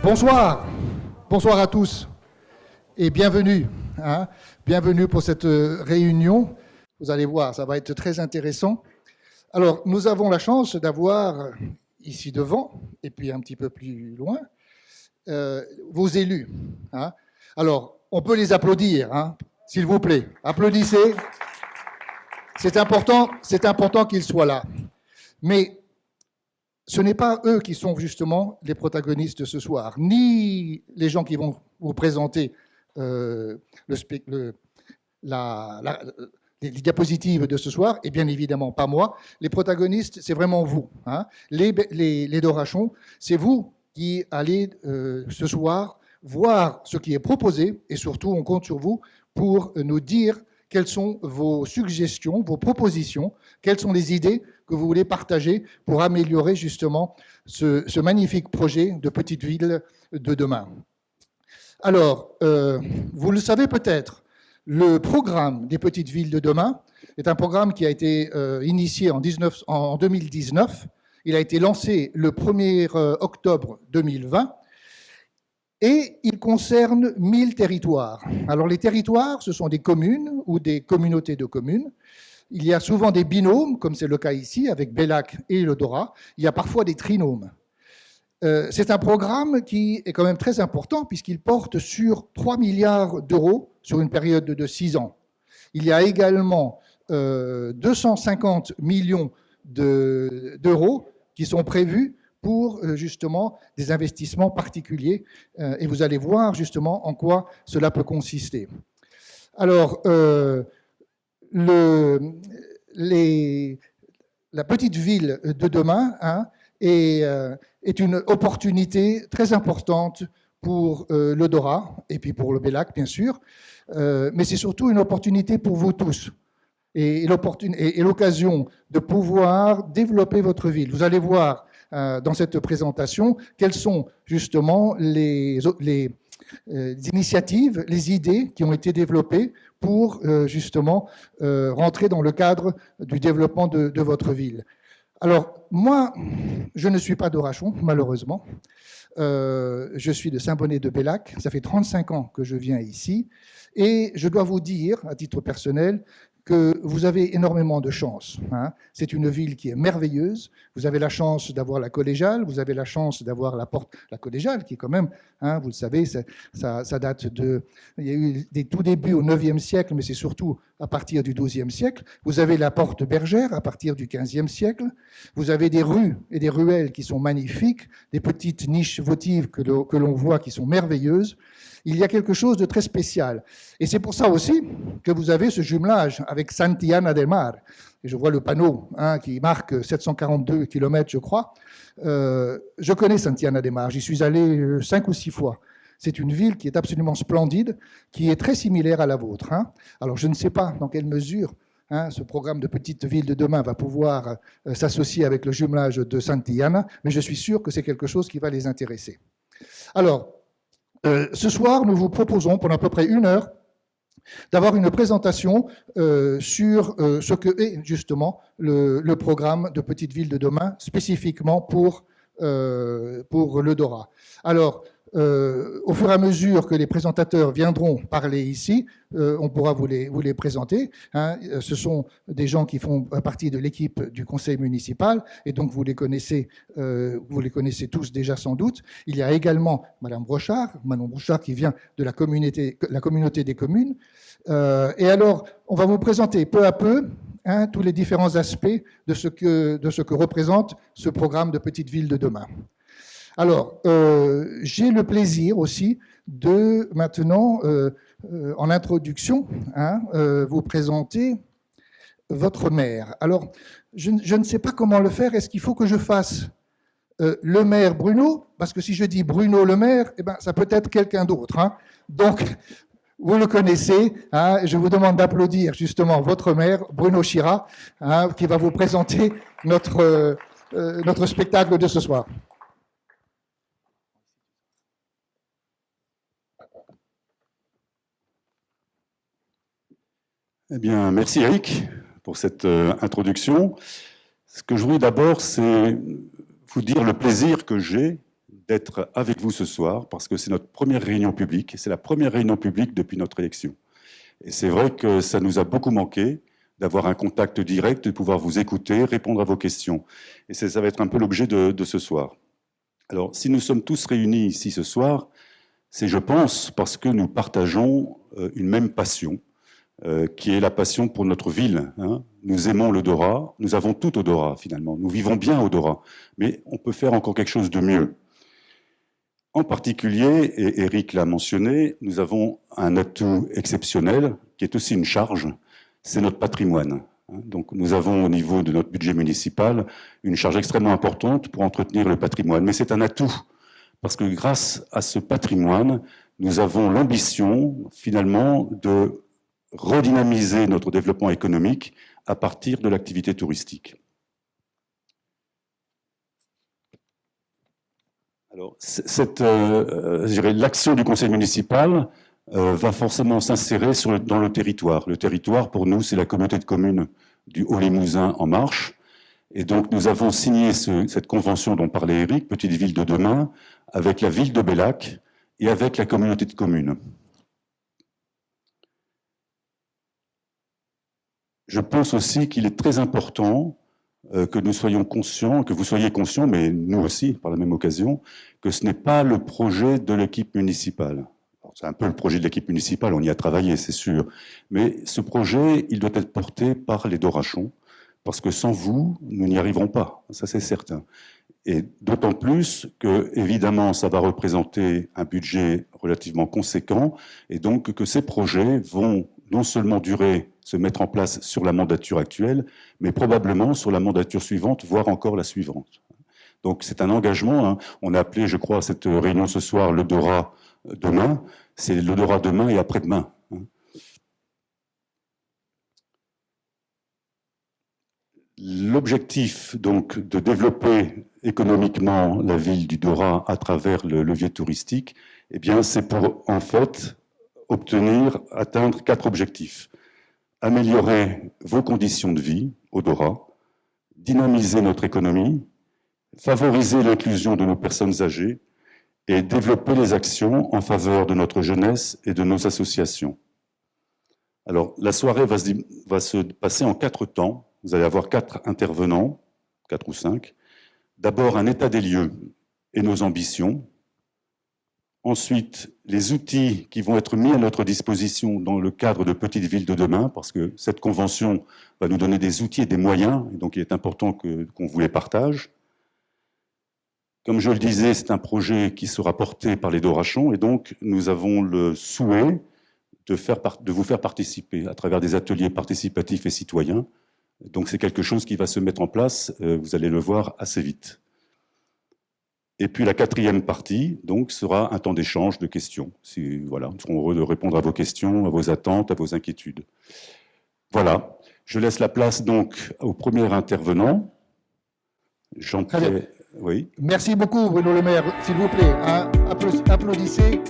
Bonsoir, bonsoir à tous et bienvenue. Bienvenue pour cette réunion. Vous allez voir, ça va être très intéressant. Alors, nous avons la chance d'avoir ici devant, et puis un petit peu plus loin, vos élus. Alors, on peut les applaudir, s'il vous plaît. Applaudissez. C'est important qu'ils soient là. Mais ce n'est pas eux qui sont justement les protagonistes de ce soir, ni les gens qui vont vous présenter les diapositives de ce soir, et bien évidemment pas moi. Les protagonistes, c'est vraiment vous. Les Dorachons, c'est vous qui allez ce soir voir ce qui est proposé, et surtout on compte sur vous pour nous dire quelles sont vos suggestions, vos propositions, quelles sont les idées que vous voulez partager pour améliorer justement ce magnifique projet de petite ville de demain. Alors, vous le savez peut-être, le programme des petites villes de demain est un programme qui a été initié en 2019. Il a été lancé le 1er octobre 2020 et il concerne 1000 territoires. Alors les territoires, ce sont des communes ou des communautés de communes. Il y a souvent des binômes, comme c'est le cas ici, avec Bellac et le Dora. Il y a parfois des trinômes. C'est un programme qui est quand même très important puisqu'il porte sur 3 milliards d'euros sur une période de 6 ans. Il y a également 250 millions d'euros qui sont prévus pour justement des investissements particuliers. Et vous allez voir justement en quoi cela peut consister. Alors, la petite ville de demain est une opportunité très importante pour le Dora et puis pour le Bellac, bien sûr, mais c'est surtout une opportunité pour vous tous et l'occasion de pouvoir développer votre ville. Vous allez voir dans cette présentation quelles sont justement les initiatives, les idées qui ont été développées pour justement rentrer dans le cadre du développement de votre ville. Alors, moi, je ne suis pas d'Orachon, malheureusement. Je suis de Saint-Bonnet-de-Bellac. Ça fait 35 ans que je viens ici. Et je dois vous dire, à titre personnel, que vous avez énormément de chance. C'est une ville qui est merveilleuse. Vous avez la chance d'avoir la collégiale, vous avez la chance d'avoir la collégiale, qui est quand même, vous le savez, ça date de... Il y a eu des tout débuts au IXe siècle, mais c'est surtout à partir du XIIe siècle. Vous avez la porte bergère à partir du XVe siècle. Vous avez des rues et des ruelles qui sont magnifiques, des petites niches votives que l'on voit qui sont merveilleuses. Il y a quelque chose de très spécial. Et c'est pour ça aussi que vous avez ce jumelage avec Santillana del Mar. Et je vois le panneau qui marque 742 km, je crois. Je connais Santillana del Mar. J'y suis allé 5 ou 6 fois. C'est une ville qui est absolument splendide, qui est très similaire à la vôtre. Alors, je ne sais pas dans quelle mesure ce programme de petite ville de demain va pouvoir s'associer avec le jumelage de Santillana, mais je suis sûr que c'est quelque chose qui va les intéresser. Alors, ce soir, nous vous proposons, pendant à peu près 1 heure, d'avoir une présentation sur ce que est justement le programme de Petite Ville de demain, spécifiquement pour le Dora. Alors, au fur et à mesure que les présentateurs viendront parler ici, on pourra vous les présenter. Ce sont des gens qui font partie de l'équipe du conseil municipal, et donc vous les connaissez tous déjà sans doute. Il y a également Manon Brochard qui vient de la communauté des communes. Et alors, on va vous présenter peu à peu tous les différents aspects de ce que représente ce programme de Petite Ville de demain. Alors, j'ai le plaisir aussi de maintenant, en introduction, vous présenter votre maire. Alors, je ne sais pas comment le faire. Est-ce qu'il faut que je fasse le maire Bruno? Parce que si je dis Bruno le maire, ça peut être quelqu'un d'autre. Donc, vous le connaissez. Je vous demande d'applaudir justement votre maire, Bruno Chira, qui va vous présenter notre spectacle de ce soir. Eh bien, merci Eric pour cette introduction. Ce que je voulais d'abord, c'est vous dire le plaisir que j'ai d'être avec vous ce soir, parce que c'est notre première réunion publique, c'est la première réunion publique depuis notre élection. Et c'est vrai que ça nous a beaucoup manqué d'avoir un contact direct, de pouvoir vous écouter, répondre à vos questions. Et ça va être un peu l'objet de ce soir. Alors, si nous sommes tous réunis ici ce soir, c'est, je pense, parce que nous partageons une même passion, qui est la passion pour notre ville. Hein. Nous aimons le Dora, nous avons tout au Dora finalement, nous vivons bien au Dora, mais on peut faire encore quelque chose de mieux. En particulier, et Eric l'a mentionné, nous avons un atout exceptionnel, qui est aussi une charge, c'est notre patrimoine. Donc nous avons au niveau de notre budget municipal une charge extrêmement importante pour entretenir le patrimoine, mais c'est un atout, parce que grâce à ce patrimoine, nous avons l'ambition finalement de redynamiser notre développement économique à partir de l'activité touristique. Alors, l'action du conseil municipal va forcément s'insérer dans le territoire. Le territoire, pour nous, c'est la communauté de communes du Haut-Limousin en marche. Et donc, nous avons signé cette convention dont parlait Eric, Petite Ville de demain, avec la ville de Bellac et avec la communauté de communes. Je pense aussi qu'il est très important que nous soyons conscients, que vous soyez conscients, mais nous aussi, par la même occasion, que ce n'est pas le projet de l'équipe municipale. C'est un peu le projet de l'équipe municipale, on y a travaillé, c'est sûr. Mais ce projet, il doit être porté par les Dorachons, parce que sans vous, nous n'y arriverons pas, ça c'est certain. Et d'autant plus que, évidemment, ça va représenter un budget relativement conséquent, et donc que ces projets vont non seulement se mettre en place sur la mandature actuelle, mais probablement sur la mandature suivante, voire encore la suivante. Donc c'est un engagement. Hein. On a appelé, je crois, cette réunion ce soir le Dora demain. C'est le Dora demain et après-demain. L'objectif, donc, de développer économiquement la ville du Dora à travers le levier touristique, eh bien, c'est pour, en fait, atteindre 4 objectifs. Améliorer vos conditions de vie au Dora, dynamiser notre économie, favoriser l'inclusion de nos personnes âgées et développer les actions en faveur de notre jeunesse et de nos associations. Alors, la soirée va se passer en 4 temps. Vous allez avoir 4 intervenants, 4 ou 5. D'abord, un état des lieux et nos ambitions. Ensuite, les outils qui vont être mis à notre disposition dans le cadre de Petite Ville de demain, parce que cette convention va nous donner des outils et des moyens, et donc il est important qu'on vous les partage. Comme je le disais, c'est un projet qui sera porté par les Dorachons, et donc nous avons le souhait de vous faire participer à travers des ateliers participatifs et citoyens. Donc c'est quelque chose qui va se mettre en place, vous allez le voir assez vite. Et puis la 4e partie, donc, sera un temps d'échange, de questions. Voilà, nous serons heureux de répondre à vos questions, à vos attentes, à vos inquiétudes. Voilà, je laisse la place donc au premier intervenant. Très bien. Oui. Merci beaucoup, Bruno Le Maire. S'il vous plaît, applaudissez.